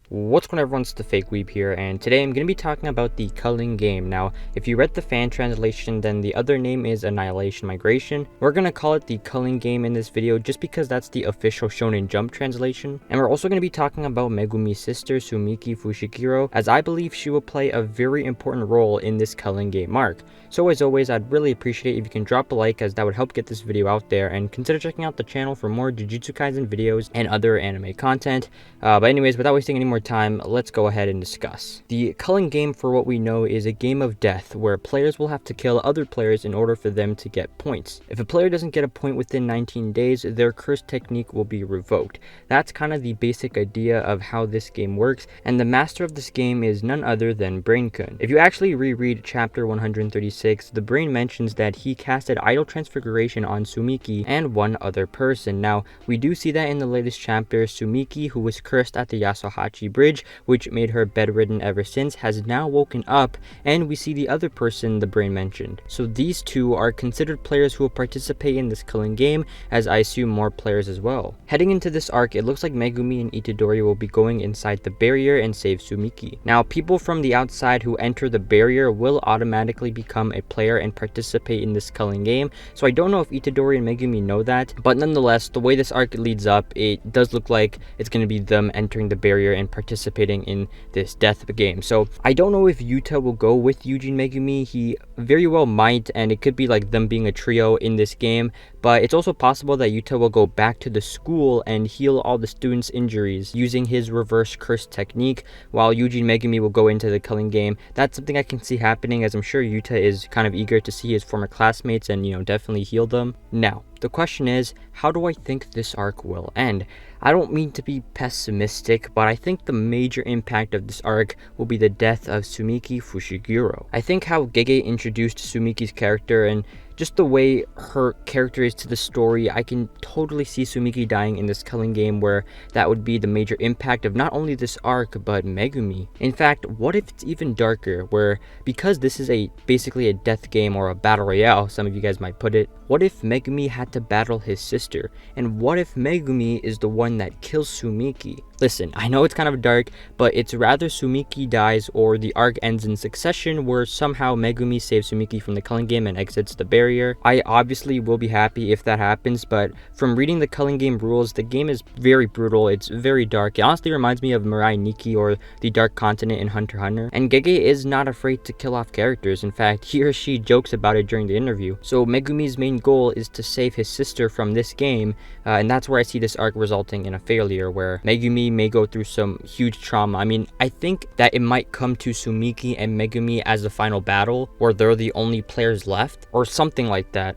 What's going on, everyone? It's the Fake Weeb here, and today I'm going to be talking about the Culling Game. Now, if you read the fan translation, then the other name is Annihilation Migration. We're going to call it the Culling Game in this video just because that's the official Shonen Jump translation. And we're also going to be talking about Megumi's sister, Tsumiki Fushiguro, as I believe she will play a very important role in this Culling Game arc. So as always, I'd really appreciate it if you can drop a like, as that would help get this video out there, and consider checking out the channel for more Jujutsu Kaisen videos and other anime content. But anyways, without wasting any more time, let's go ahead and discuss. The Culling Game, for what we know, is a game of death where players will have to kill other players in order for them to get points. If a player doesn't get a point within 19 days, their curse technique will be revoked. That's kind of the basic idea of how this game works, and the master of this game is none other than Brain-kun. If you actually reread chapter 136, the Brain mentions that he casted Idol Transfiguration on Tsumiki and one other person. Now, we do see that in the latest chapter. Tsumiki, who was cursed at the Yasohachi Bridge, which made her bedridden ever since, has now woken up, and we see the other person the Brain mentioned. So these two are considered players who will participate in this Culling Game, as I assume more players as well. Heading into this arc, it looks like Megumi and Itadori will be going inside the barrier and save Tsumiki. Now, people from the outside who enter the barrier will automatically become a player and participate in this Culling Game, so I don't know if Itadori and Megumi know that, but nonetheless, the way this arc leads up, it does look like it's going to be them entering the barrier and participating in this death game. So I don't know if Yuta will go with Yuji and Megumi. He very well might, and it could be like them being a trio in this game, but it's also possible that Yuta will go back to the school and heal all the students' injuries using his reverse curse technique, while Yuji and Megumi will go into the Culling Game. That's something I can see happening, as I'm sure Yuta is kind of eager to see his former classmates and, definitely heal them. Now, the question is, how do I think this arc will end? I don't mean to be pessimistic, but I think the major impact of this arc will be the death of Tsumiki Fushiguro. I think how Gege introduced Tsumiki's character and just the way her character is to the story, I can totally see Tsumiki dying in this Culling Game, where that would be the major impact of not only this arc, but Megumi. In fact, what if it's even darker, where because this is basically a death game, or a battle royale, some of you guys might put it, what if Megumi had to battle his sister? And what if Megumi is the one that kills Tsumiki? Listen, I know it's kind of dark, but it's rather Tsumiki dies or the arc ends in succession, where somehow Megumi saves Tsumiki from the Culling Game and exits the barrier. I obviously will be happy if that happens, but from reading the Culling Game rules, the game is very brutal, it's very dark. It honestly reminds me of Mirai Nikki or the Dark Continent in Hunter x Hunter. And Gege is not afraid to kill off characters. In fact, he or she jokes about it during the interview. So Megumi's main goal is to save his sister from this game, and that's where I see this arc resulting in a failure, where Megumi may go through some huge trauma. I mean, I think that it might come to Tsumiki and Megumi as the final battle, where they're the only players left, or something like that.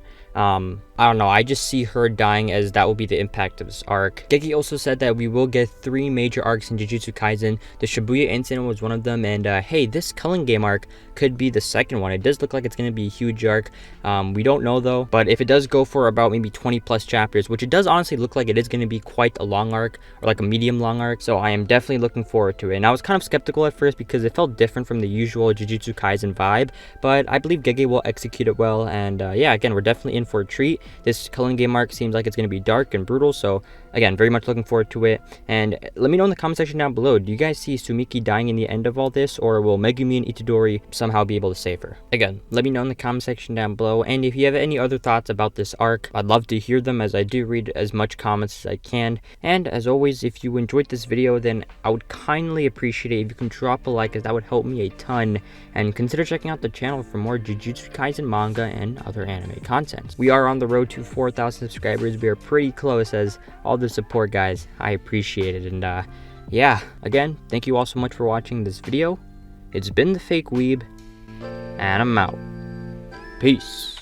I don't know, I just see her dying, as that will be the impact of this arc. Gege also said that we will get 3 major arcs in Jujutsu Kaisen. The Shibuya incident was one of them, and hey, this Culling Game arc could be the second one. It does look like it's going to be a huge arc. We don't know though, but if it does go for about maybe 20 plus chapters, which it does honestly look like it is going to be quite a long arc, or like a medium long arc, so I am definitely looking forward to it. And I was kind of skeptical at first because it felt different from the usual Jujutsu Kaisen vibe, but I believe Gege will execute it well, and yeah, again, we're definitely in for a treat. This Culling Game arc seems like it's going to be dark and brutal, so again, very much looking forward to it. And let me know in the comment section down below, do you guys see Tsumiki dying in the end of all this, or will Megumi and Itadori somehow be able to save her? Again, let me know in the comment section down below, and if you have any other thoughts about this arc, I'd love to hear them, as I do read as much comments as I can. And as always, if you enjoyed this video, then I would kindly appreciate it if you can drop a like, as that would help me a ton, and consider checking out the channel for more Jujutsu Kaisen manga and other anime content. We are on the road to 4,000 subscribers. We are pretty close, as all the support, guys, I appreciate it. And yeah, again, thank you all so much for watching this video. It's been the Fake Weeb, and I'm out. Peace.